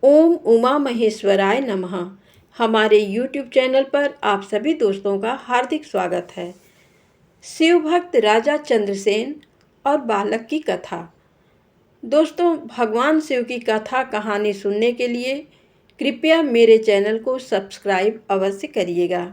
ओम उमा महेश्वराय नमः। हमारे YouTube channel पर आप सभी दोस्तों का हार्दिक स्वागत है। शिव भक्त राजा चंद्रसेन और बालक की कथा। दोस्तों, भगवान शिव की कथा कहानी सुनने के लिए कृपया मेरे चैनल को सब्सक्राइब अवश्य करिएगा।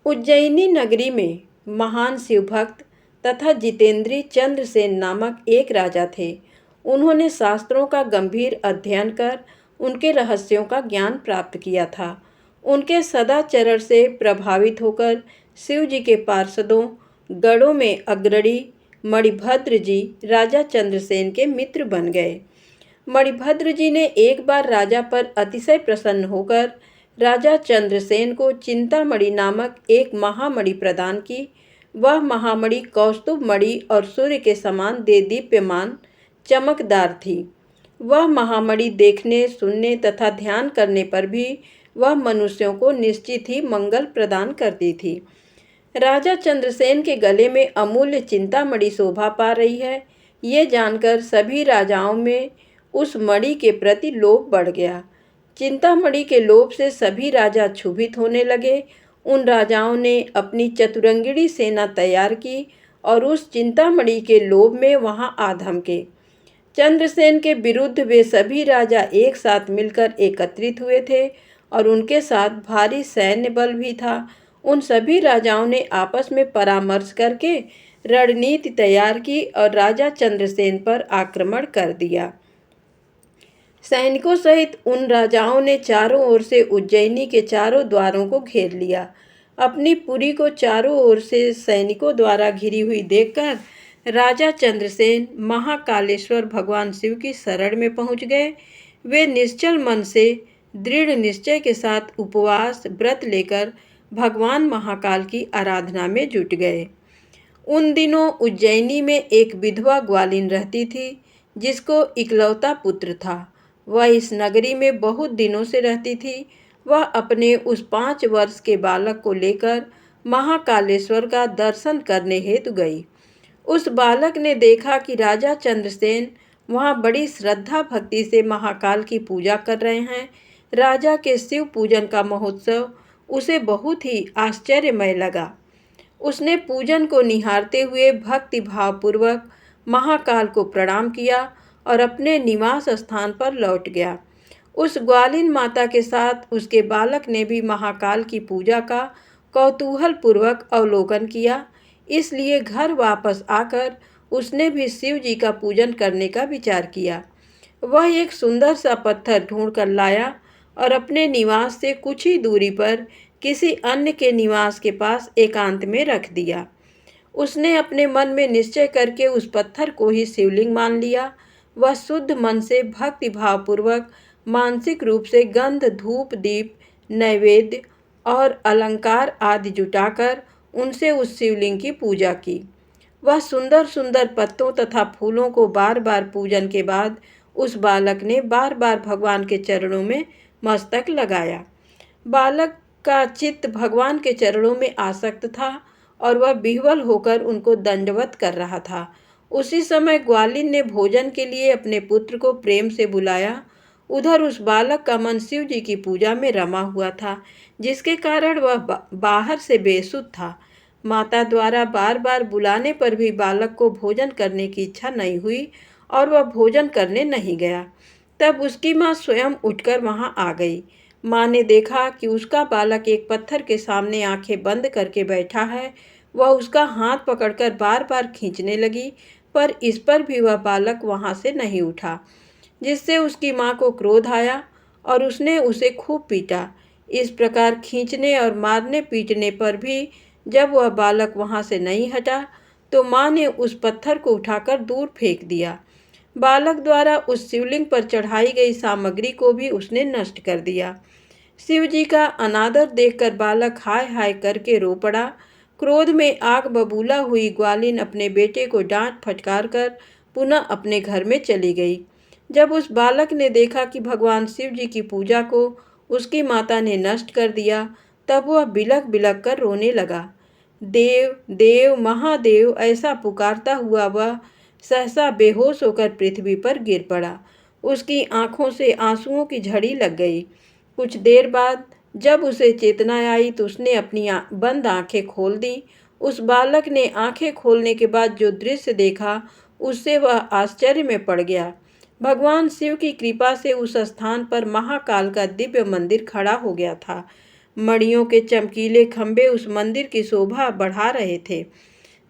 उज्जैनी नगरी में महान शिव भक्त तथा जितेंद्री चंद्रसेन नामक एक राजा थे। उन्होंने शास्त्रों का गंभीर अध्ययन कर उनके रहस्यों का ज्ञान प्राप्त किया था। उनके सदाचरण से प्रभावित होकर शिव जी के पार्षदों गणों में अग्रणी मणिभद्र जी राजा चंद्रसेन के मित्र बन गए। मणिभद्र जी ने एक बार राजा पर अतिशय प्रसन्न होकर राजा चंद्रसेन को चिंतामणि नामक एक महामणि प्रदान की। वह महामणि कौस्तुभ मणि और सूर्य के समान देदीप्यमान चमकदार थी। वह महामणि देखने, सुनने तथा ध्यान करने पर भी वह मनुष्यों को निश्चित ही मंगल प्रदान करती थी। राजा चंद्रसेन के गले में अमूल्य चिंतामणि शोभा पा रही है, ये जानकर सभी राजाओं में उस मणि के प्रति लोभ बढ़ गया। चिंतामणि के लोभ से सभी राजा क्षुभित होने लगे। उन राजाओं ने अपनी चतुरंगिणी सेना तैयार की और उस चिंतामणि के लोभ में वहां आ धमके। चंद्रसेन के विरुद्ध वे सभी राजा एक साथ मिलकर एकत्रित हुए थे और उनके साथ भारी सैन्य बल भी था। उन सभी राजाओं ने आपस में परामर्श करके रणनीति तैयार की और राजा चंद्रसेन पर आक्रमण कर दिया। सैनिकों सहित उन राजाओं ने चारों ओर से उज्जैनी के चारों द्वारों को घेर लिया। अपनी पुरी को चारों ओर से सैनिकों द्वारा घिरी हुई देखकर राजा चंद्रसेन महाकालेश्वर भगवान शिव की शरण में पहुंच गए। वे निश्चल मन से दृढ़ निश्चय के साथ उपवास व्रत लेकर भगवान महाकाल की आराधना में जुट गए। उन दिनों उज्जैनी में एक विधवा ग्वालिन रहती थी, जिसको इकलौता पुत्र था। वह इस नगरी में बहुत दिनों से रहती थी। वह अपने उस 5 वर्ष के बालक को लेकर महाकालेश्वर का दर्शन करने हेतु गई। उस बालक ने देखा कि राजा चंद्रसेन वहाँ बड़ी श्रद्धा भक्ति से महाकाल की पूजा कर रहे हैं। राजा के शिव पूजन का महोत्सव उसे बहुत ही आश्चर्यमय लगा। उसने पूजन को निहारते हुए भक्ति भावपूर्वक महाकाल को प्रणाम किया और अपने निवास स्थान पर लौट गया। उस ग्वालिन माता के साथ उसके बालक ने भी महाकाल की पूजा का कौतूहल पूर्वक अवलोकन किया। इसलिए घर वापस आकर उसने भी शिव जी का पूजन करने का विचार किया। वह एक सुंदर सा पत्थर ढूंढ कर लाया और अपने निवास से कुछ ही दूरी पर किसी अन्य के निवास के पास एकांत में रख दिया। उसने अपने मन में निश्चय करके उस पत्थर को ही शिवलिंग मान लिया। वह शुद्ध मन से भक्ति भावपूर्वक मानसिक रूप से गंध, धूप, दीप, नैवेद्य और अलंकार आदि जुटाकर उनसे उस शिवलिंग की पूजा की। वह सुंदर सुंदर पत्तों तथा फूलों को बार बार पूजन के बाद उस बालक ने बार बार भगवान के चरणों में मस्तक लगाया। बालक का चित्त भगवान के चरणों में आसक्त था और वह विह्वल होकर उनको दंडवत कर रहा था। उसी समय ग्वालिन ने भोजन के लिए अपने पुत्र को प्रेम से बुलाया। उधर उस बालक का मन शिव जी की पूजा में रमा हुआ था, जिसके कारण वह बाहर से बेसुध था। माता द्वारा बार बार बुलाने पर भी बालक को भोजन करने की इच्छा नहीं हुई और वह भोजन करने नहीं गया। तब उसकी माँ स्वयं उठकर वहाँ आ गई। माँ ने देखा कि उसका बालक एक पत्थर के सामने आंखें बंद करके बैठा है। वह उसका हाथ पकड़कर बार बार खींचने लगी, पर इस पर भी वह बालक वहाँ से नहीं उठा, जिससे उसकी माँ को क्रोध आया और उसने उसे खूब पीटा। इस प्रकार खींचने और मारने पीटने पर भी जब वह बालक वहाँ से नहीं हटा, तो माँ ने उस पत्थर को उठाकर दूर फेंक दिया। बालक द्वारा उस शिवलिंग पर चढ़ाई गई सामग्री को भी उसने नष्ट कर दिया। शिव जी का अनादर देखकर बालक हाय हाय करके रो पड़ा। क्रोध में आग बबूला हुई ग्वालिन अपने बेटे को डांट फटकार कर पुनः अपने घर में चली गई। जब उस बालक ने देखा कि भगवान शिव जी की पूजा को उसकी माता ने नष्ट कर दिया, तब वह बिलख बिलख कर रोने लगा। देव देव महादेव ऐसा पुकारता हुआ वह सहसा बेहोश होकर पृथ्वी पर गिर पड़ा। उसकी आंखों से आंसुओं की झड़ी लग गई। कुछ देर बाद जब उसे चेतना आई तो उसने अपनी बंद आंखें खोल दी। उस बालक ने आंखें खोलने के बाद जो दृश्य देखा उससे वह आश्चर्य में पड़ गया। भगवान शिव की कृपा से उस स्थान पर महाकाल का दिव्य मंदिर खड़ा हो गया था। मणियों के चमकीले खंभे उस मंदिर की शोभा बढ़ा रहे थे।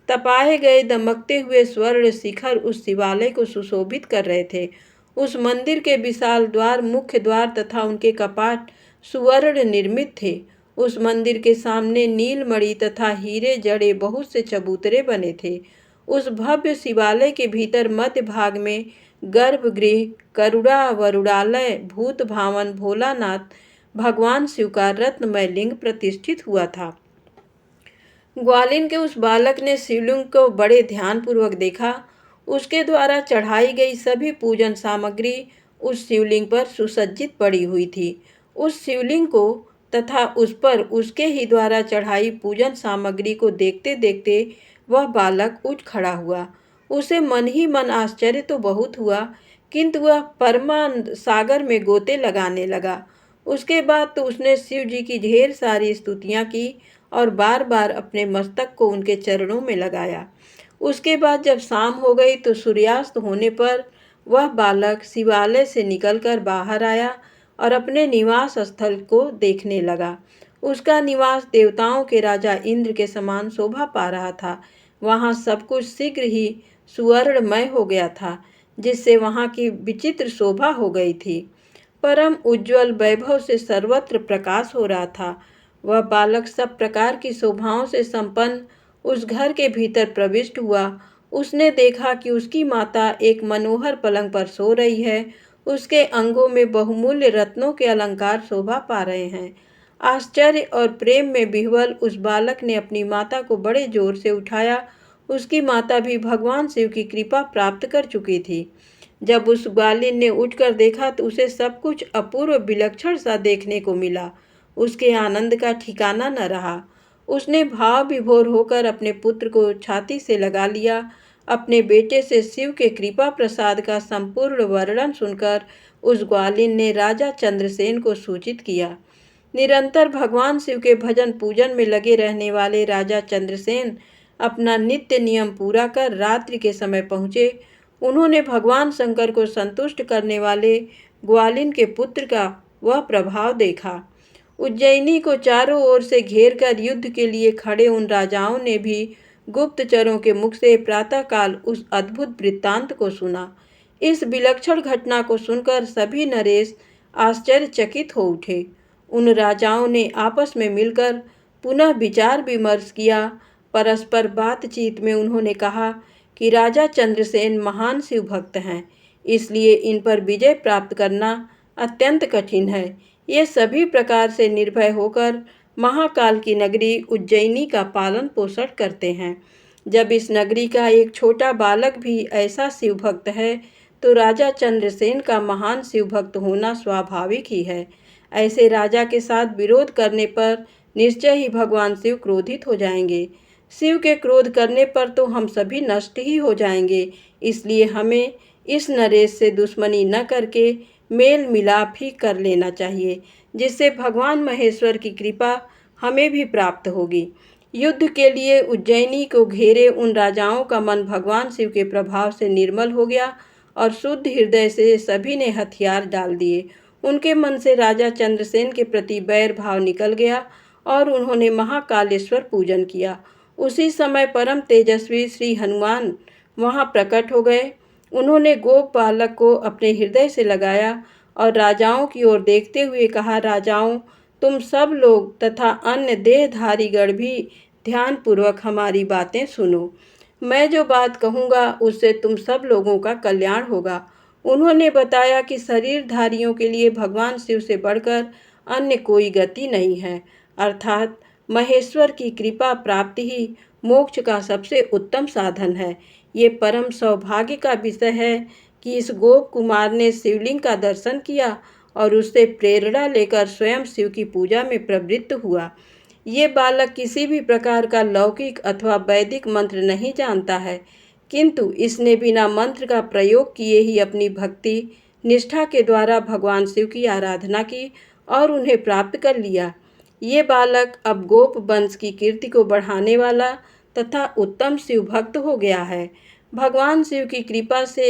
तपाए गए दमकते हुए स्वर्ण शिखर उस शिवालय को सुशोभित कर रहे थे। उस मंदिर के विशाल द्वार, मुख्य द्वार तथा उनके कपाट सुवर्ण निर्मित थे। उस मंदिर के सामने नीलमणि तथा हीरे जड़े बहुत से चबूतरे बने थे। उस भव्य शिवालय के भीतर मध्य भाग में गर्भगृह, करुणा वरुणालय, भूत भावन भोलानाथ भगवान शिव का रत्नमय लिंग प्रतिष्ठित हुआ था। ग्वालिन के उस बालक ने शिवलिंग को बड़े ध्यानपूर्वक देखा। उसके द्वारा चढ़ाई गई सभी पूजन सामग्री उस शिवलिंग पर सुसज्जित पड़ी हुई थी। उस शिवलिंग को तथा उस पर उसके ही द्वारा चढ़ाई पूजन सामग्री को देखते देखते वह बालक उठ खड़ा हुआ। उसे मन ही मन आश्चर्य तो बहुत हुआ, किंतु वह परमानंद सागर में गोते लगाने लगा। उसके बाद तो उसने शिव जी की ढेर सारी स्तुतियाँ की और बार बार अपने मस्तक को उनके चरणों में लगाया। उसके बाद जब शाम हो गई तो सूर्यास्त होने पर वह बालक शिवालय से निकलकर बाहर आया और अपने निवास स्थल को देखने लगा। उसका निवास देवताओं के राजा इंद्र के समान शोभा पा रहा था। वहाँ सब कुछ शीघ्र ही सुवर्णमय हो गया था, जिससे वहाँ की विचित्र शोभा हो गई थी। परम उज्ज्वल वैभव से सर्वत्र प्रकाश हो रहा था। वह बालक सब प्रकार की शोभाओं से संपन्न उस घर के भीतर प्रविष्ट हुआ। उसने देखा कि उसकी माता एक मनोहर पलंग पर सो रही है। उसके अंगों में बहुमूल्य रत्नों के अलंकार शोभा पा रहे हैं। आश्चर्य और प्रेम में विह्वल उस बालक ने अपनी माता को बड़े जोर से उठाया। उसकी माता भी भगवान शिव की कृपा प्राप्त कर चुकी थी। जब उस ग्वालिन ने उठकर देखा तो उसे सब कुछ अपूर्व विलक्षण सा देखने को मिला। उसके आनंद का ठिकाना न रहा। उसने भाव विभोर होकर अपने पुत्र को छाती से लगा लिया। अपने बेटे से शिव के कृपा प्रसाद का संपूर्ण वर्णन सुनकर उस ग्वालिन ने राजा चंद्रसेन को सूचित किया। निरंतर भगवान शिव के भजन पूजन में लगे रहने वाले राजा चंद्रसेन अपना नित्य नियम पूरा कर रात्रि के समय पहुँचे। उन्होंने भगवान शंकर को संतुष्ट करने वाले ग्वालिन के पुत्र का वह प्रभाव देखा। उज्जैनी को चारों ओर से घेर कर युद्ध के लिए खड़े उन राजाओं ने भी गुप्तचरों के मुख से प्रातःकाल उस अद्भुत वृत्तांत को सुना। इस विलक्षण घटना को सुनकर सभी नरेश आश्चर्यचकित हो उठे। उन राजाओं ने आपस में मिलकर पुनः विचार विमर्श किया। परस्पर बातचीत में उन्होंने कहा कि राजा चंद्रसेन महान शिव भक्त हैं, इसलिए इन पर विजय प्राप्त करना अत्यंत कठिन है। ये सभी प्रकार से निर्भय होकर महाकाल की नगरी उज्जैनी का पालन पोषण करते हैं। जब इस नगरी का एक छोटा बालक भी ऐसा शिव भक्त है तो राजा चंद्रसेन का महान शिव भक्त होना स्वाभाविक ही है। ऐसे राजा के साथ विरोध करने पर निश्चय ही भगवान शिव क्रोधित हो जाएंगे। शिव के क्रोध करने पर तो हम सभी नष्ट ही हो जाएंगे। इसलिए हमें इस नरेश से दुश्मनी न करके मेल मिलाप ही कर लेना चाहिए, जिससे भगवान महेश्वर की कृपा हमें भी प्राप्त होगी। युद्ध के लिए उज्जैनी को घेरे उन राजाओं का मन भगवान शिव के प्रभाव से निर्मल हो गया और शुद्ध हृदय से सभी ने हथियार डाल दिए। उनके मन से राजा चंद्रसेन के प्रति बैर भाव निकल गया और उन्होंने महाकालेश्वर पूजन किया। उसी समय परम तेजस्वी श्री हनुमान वहां प्रकट हो गए। उन्होंने गोप बालक को अपने हृदय से लगाया और राजाओं की ओर देखते हुए कहा, राजाओं, तुम सब लोग तथा अन्य देहधारीगण भी ध्यानपूर्वक हमारी बातें सुनो। मैं जो बात कहूँगा उससे तुम सब लोगों का कल्याण होगा। उन्होंने बताया कि शरीरधारियों के लिए भगवान शिव से बढ़कर अन्य कोई गति नहीं है, अर्थात महेश्वर की कृपा प्राप्ति ही मोक्ष का सबसे उत्तम साधन है। ये परम सौभाग्य का विषय है कि इस गोप कुमार ने शिवलिंग का दर्शन किया और उससे प्रेरणा लेकर स्वयं शिव की पूजा में प्रवृत्त हुआ। ये बालक किसी भी प्रकार का लौकिक अथवा वैदिक मंत्र नहीं जानता है, किंतु इसने बिना मंत्र का प्रयोग किए ही अपनी भक्ति निष्ठा के द्वारा भगवान शिव की आराधना की और उन्हें प्राप्त कर लिया। ये बालक अब गोप वंश की कीर्ति को बढ़ाने वाला तथा उत्तम शिव भक्त हो गया है। भगवान शिव की कृपा से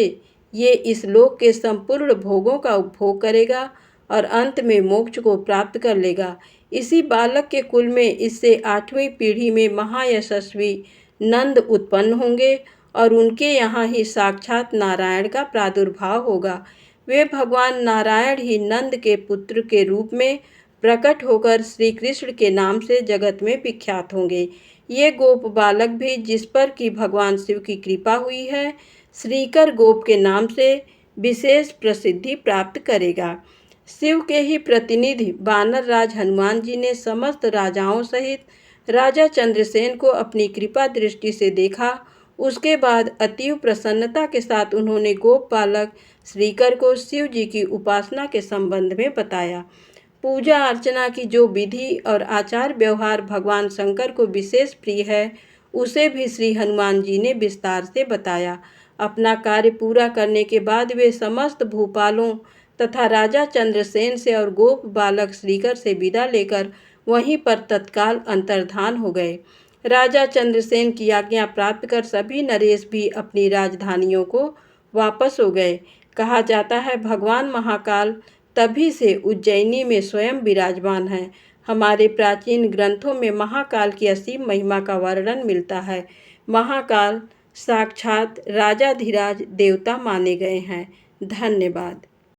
ये इस लोक के संपूर्ण भोगों का उपभोग करेगा और अंत में मोक्ष को प्राप्त कर लेगा। इसी बालक के कुल में इससे 8वीं पीढ़ी में महायशस्वी नंद उत्पन्न होंगे और उनके यहाँ ही साक्षात नारायण का प्रादुर्भाव होगा। वे भगवान नारायण ही नंद के पुत्र के रूप में प्रकट होकर श्री कृष्ण के नाम से जगत में विख्यात होंगे। ये गोप बालक भी जिस पर कि भगवान शिव की कृपा हुई है, श्रीकर गोप के नाम से विशेष प्रसिद्धि प्राप्त करेगा। शिव के ही प्रतिनिधि वानर राज हनुमान जी ने समस्त राजाओं सहित राजा चंद्रसेन को अपनी कृपा दृष्टि से देखा। उसके बाद अतीव प्रसन्नता के साथ उन्होंने गोप बालक श्रीकर को शिव जी की उपासना के संबंध में बताया। पूजा अर्चना की जो विधि और आचार व्यवहार भगवान शंकर को विशेष प्रिय है, उसे भी श्री हनुमान जी ने विस्तार से बताया। अपना कार्य पूरा करने के बाद वे समस्त भूपालों तथा राजा चंद्रसेन से और गोप बालक श्रीकर से विदा लेकर वहीं पर तत्काल अंतर्धान हो गए। राजा चंद्रसेन की आज्ञा प्राप्त कर सभी नरेश भी अपनी राजधानियों को वापस हो गए। कहा जाता है भगवान महाकाल तभी से उज्जैनी में स्वयं विराजमान है। हमारे प्राचीन ग्रंथों में महाकाल की असीम महिमा का वर्णन मिलता है। महाकाल साक्षात राजाधिराज देवता माने गए हैं। धन्यवाद।